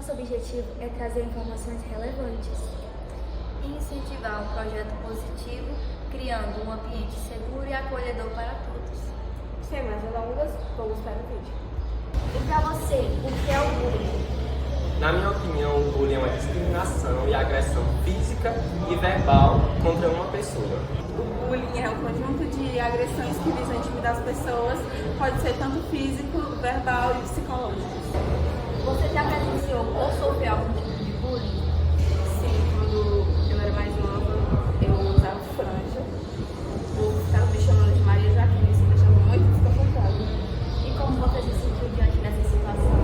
Nosso objetivo é trazer informações relevantes e incentivar um projeto positivo, criando um ambiente seguro e acolhedor para todos. Sem mais delongas, vamos para o vídeo. E para você, o que é o bullying? Na minha opinião, o bullying é uma discriminação e agressão física e verbal contra uma pessoa. O bullying é um conjunto de agressões que visam intimidar as pessoas, pode ser tanto físico, verbal e psicológico. Você já presenciou ou sofreu algum tipo de bullying? Sim, quando eu era mais nova, eu usava franja. O povo ficava me chamando de Maria Jaquina, isso me deixava muito desconfortável. E como você se sentiu diante dessa situação?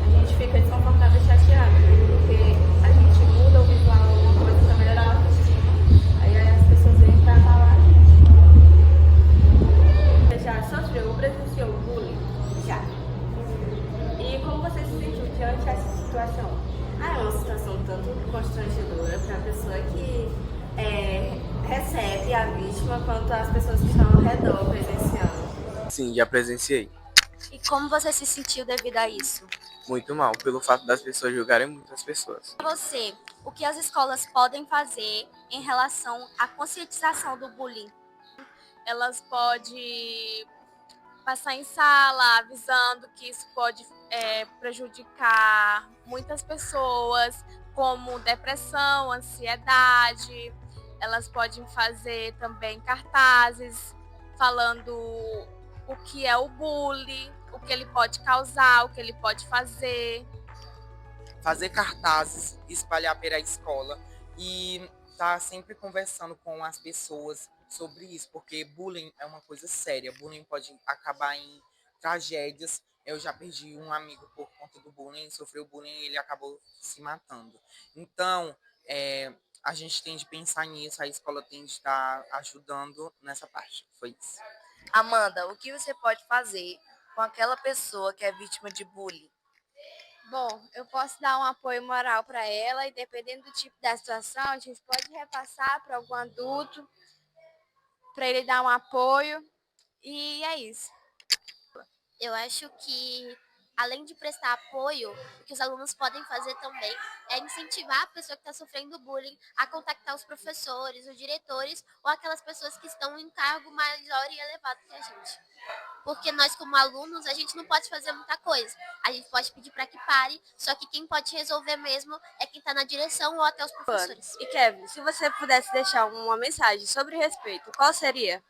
A gente fica desconfortável e chateado, porque a gente muda o visual, alguma coisa para melhorar a autoestima. Aí as pessoas vêm para falar. Você já sofreu ou presenciou bullying? Já. E como você se sentiu diante dessa situação? É uma situação tanto constrangedora para a pessoa que recebe a vítima, quanto as pessoas que estão ao redor presenciando. Sim, já presenciei. E como você se sentiu devido a isso? Muito mal, pelo fato das pessoas julgarem muitas pessoas. Para você, o que as escolas podem fazer em relação à conscientização do bullying? Elas podem passar em sala avisando que isso pode prejudicar muitas pessoas, como depressão, ansiedade. Elas podem fazer também cartazes falando o que é o bullying, o que ele pode causar, o que ele pode fazer. Fazer cartazes, espalhar pela escola e estar sempre conversando com as pessoas sobre isso, porque bullying é uma coisa séria. Bullying pode acabar em tragédias. Eu já perdi um amigo por conta do bullying, sofreu bullying e ele acabou se matando. Então, a gente tem de pensar nisso, a escola tem de estar ajudando nessa parte. Foi isso. Amanda, o que você pode fazer com aquela pessoa que é vítima de bullying? Bom, eu posso dar um apoio moral para ela e dependendo do tipo da situação, a gente pode repassar para algum adulto, para ele dar um apoio e é isso. Eu acho que, além de prestar apoio, o que os alunos podem fazer também é incentivar a pessoa que está sofrendo bullying a contactar os professores, os diretores ou aquelas pessoas que estão em cargo maior e elevado que a gente. Porque nós, como alunos, a gente não pode fazer muita coisa. A gente pode pedir para que pare, só que quem pode resolver mesmo é quem está na direção ou até os professores. E Kevin, se você pudesse deixar uma mensagem sobre respeito, qual seria?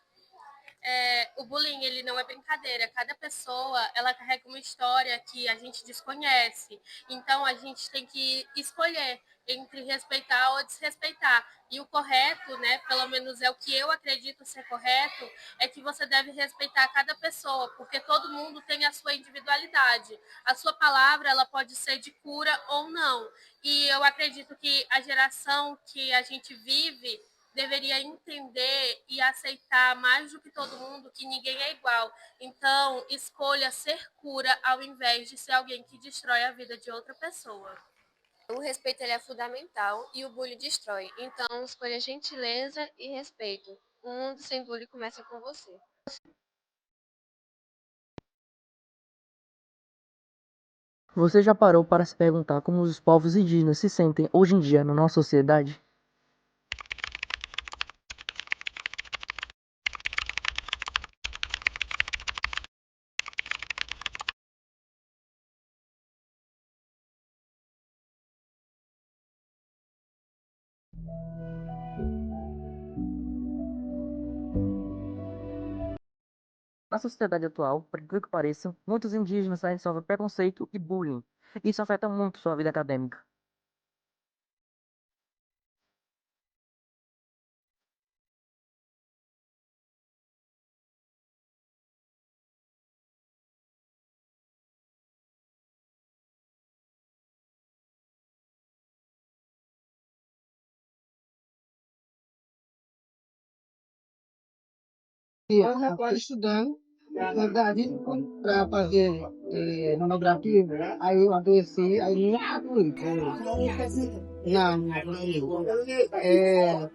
O bullying, ele não é brincadeira. Cada pessoa, ela carrega uma história que a gente desconhece. Então, a gente tem que escolher entre respeitar ou desrespeitar. E o correto, né, pelo menos é o que eu acredito ser correto, é que você deve respeitar cada pessoa, porque todo mundo tem a sua individualidade. A sua palavra, ela pode ser de cura ou não. E eu acredito que a geração que a gente vive deveria entender e aceitar mais do que todo mundo que ninguém é igual. Então, escolha ser cura ao invés de ser alguém que destrói a vida de outra pessoa. O respeito ele é fundamental e o bullying destrói. Então, escolha gentileza e respeito. O mundo sem bullying começa com você. Você já parou para se perguntar como os povos indígenas se sentem hoje em dia na nossa sociedade? Na sociedade atual, por incrível que pareça, muitos indígenas ainda sofrem preconceito e bullying. Isso afeta muito sua vida acadêmica. Eu estava estudando, na verdade, para fazer monografia, aí eu adoeci, aí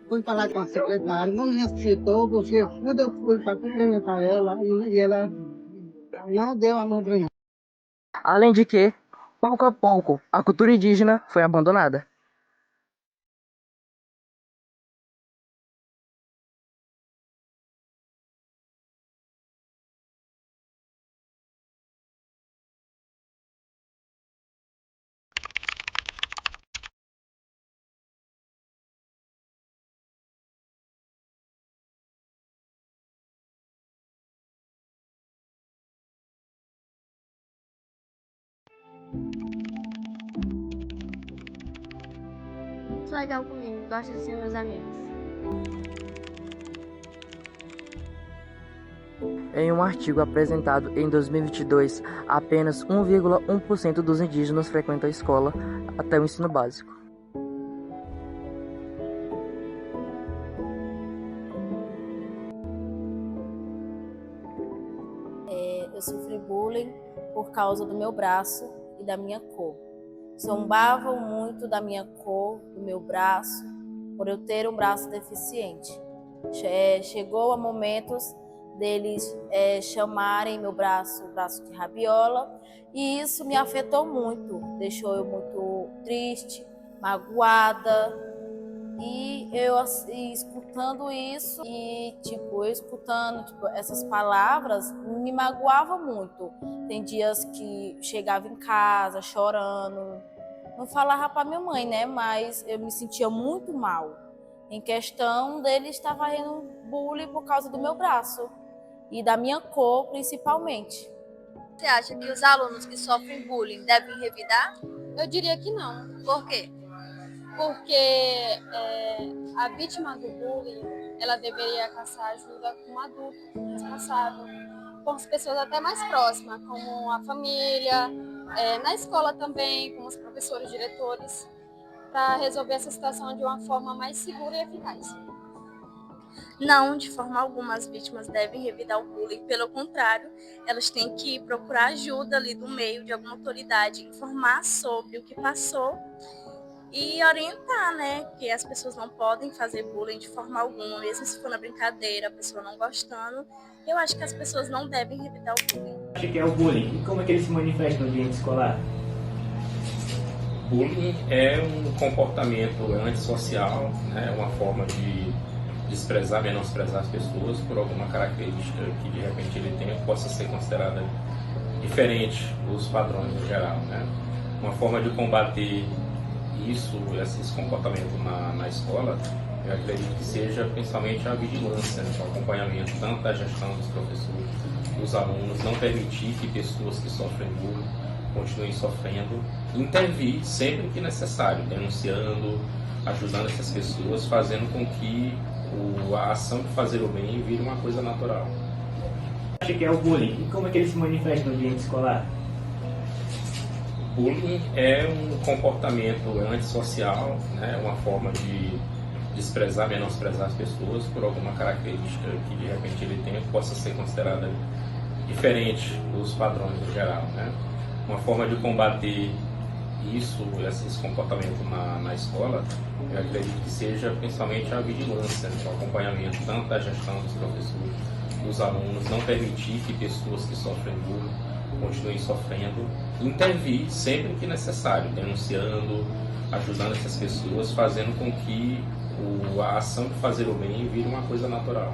fui falar com a secretária, não necessitou, você quando eu fui para cumprimentar ela, e ela não deu a mão para mim. Além de que, Pouco a pouco, a cultura indígena foi abandonada. Muito legal comigo, gosto de ser meus amigos. Em um artigo apresentado em 2022, apenas 1,1% dos indígenas frequentam a escola até o ensino básico. Eu sofri bullying por causa do meu braço e da minha cor. Zombavam muito da minha cor, do meu braço, por eu ter um braço deficiente. Chegou a momentos deles chamarem meu braço de rabiola, e isso me afetou muito, deixou eu muito triste, magoada, e eu escutando isso, e eu escutando essas palavras, me magoava muito. Tem dias que chegava em casa chorando, não falava para minha mãe, né, mas eu me sentia muito mal, em questão dele estar fazendo bullying por causa do meu braço e da minha cor, principalmente. Você acha que os alunos que sofrem bullying devem revidar? Eu diria que não. Por quê? Porque a vítima do bullying, ela deveria caçar ajuda com um adulto responsável, com as pessoas até mais próximas, como a família, na escola também, com os professores, diretores, para resolver essa situação de uma forma mais segura e eficaz. Não, de forma alguma as vítimas devem revidar o bullying, pelo contrário, elas têm que procurar ajuda ali do meio, de alguma autoridade, informar sobre o que passou e orientar, né, que as pessoas não podem fazer bullying de forma alguma, mesmo se for na brincadeira, a pessoa não gostando. Eu acho que as pessoas não devem revidar o bullying. Acho que é o bullying. E como é que ele se manifesta no ambiente escolar? Bullying é um comportamento antissocial, né, uma forma de desprezar, menosprezar as pessoas por alguma característica que de repente ele tenha que possa ser considerada diferente dos padrões no geral, né? Uma forma de combater esse comportamento na escola, eu acredito que seja principalmente a vigilância, né, o acompanhamento tanto da gestão dos professores, dos alunos, não permitir que pessoas que sofrem bullying continuem sofrendo, intervir sempre que necessário, denunciando, ajudando essas pessoas, fazendo com que a ação de fazer o bem vire uma coisa natural. Acho que é o bullying. E como é que ele se manifesta no ambiente escolar? Bullying é um comportamento antissocial, né, uma forma de desprezar, menosprezar as pessoas por alguma característica que de repente ele tenha que possa ser considerada diferente dos padrões no geral, né? Uma forma de combater esse comportamento na escola, eu acredito que seja principalmente a vigilância, né, o acompanhamento tanto da gestão dos professores, dos alunos, não permitir que pessoas que sofrem bullying continuem sofrendo, intervir sempre que necessário, denunciando, ajudando essas pessoas, fazendo com que a ação de fazer o bem vire uma coisa natural.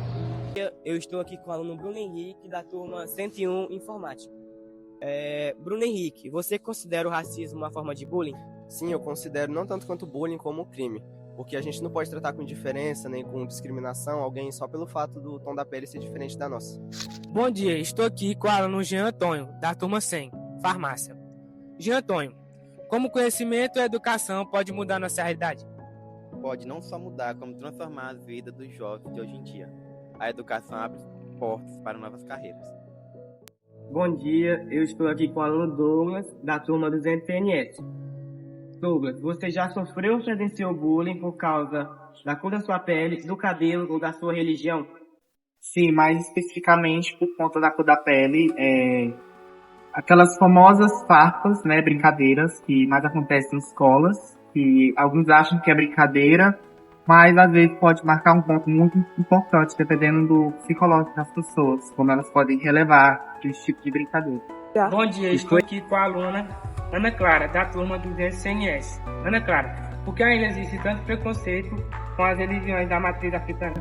Eu estou aqui com o aluno Bruno Henrique, da turma 101 Informática. Bruno Henrique, você considera o racismo uma forma de bullying? Sim, eu considero não tanto quanto bullying como crime, porque a gente não pode tratar com indiferença nem com discriminação alguém só pelo fato do tom da pele ser diferente da nossa. Bom dia, estou aqui com o aluno Jean Antônio, da turma 100, Farmácia. Jean Antônio, como conhecimento e educação pode mudar nossa realidade? Pode não só mudar, como transformar a vida dos jovens de hoje em dia. A educação abre portas para novas carreiras. Bom dia, eu estou aqui com o aluno Douglas, da turma 200 TNS. Douglas, você já sofreu ou presenciou bullying por causa da cor da sua pele, do cabelo ou da sua religião? Sim, mais especificamente por conta da cor da pele, aquelas famosas farpas, né, brincadeiras que mais acontecem em escolas, que alguns acham que é brincadeira, mas às vezes pode marcar um ponto muito importante, dependendo do psicológico das pessoas, como elas podem relevar esse tipo de brincadeira. Bom dia, estou aqui com a aluna Ana Clara, da turma 200 CNS. Ana Clara, por que ainda existe tanto preconceito com as religiões da matriz africana?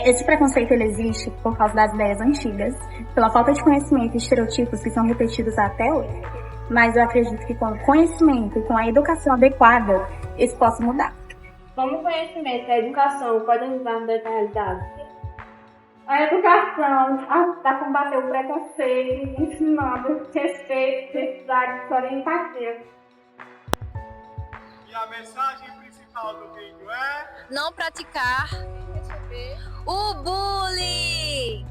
Esse preconceito ele existe por causa das ideias antigas, pela falta de conhecimento e estereotipos que são repetidos até hoje. Mas eu acredito que com o conhecimento e com a educação adequada, isso possa mudar. Como o conhecimento e a educação podem ajudar nessa realidade? A educação ajuda a combater o preconceito, ensinando respeito, diversidade, história e empatia. E a mensagem principal do vídeo é... Não praticar o bullying!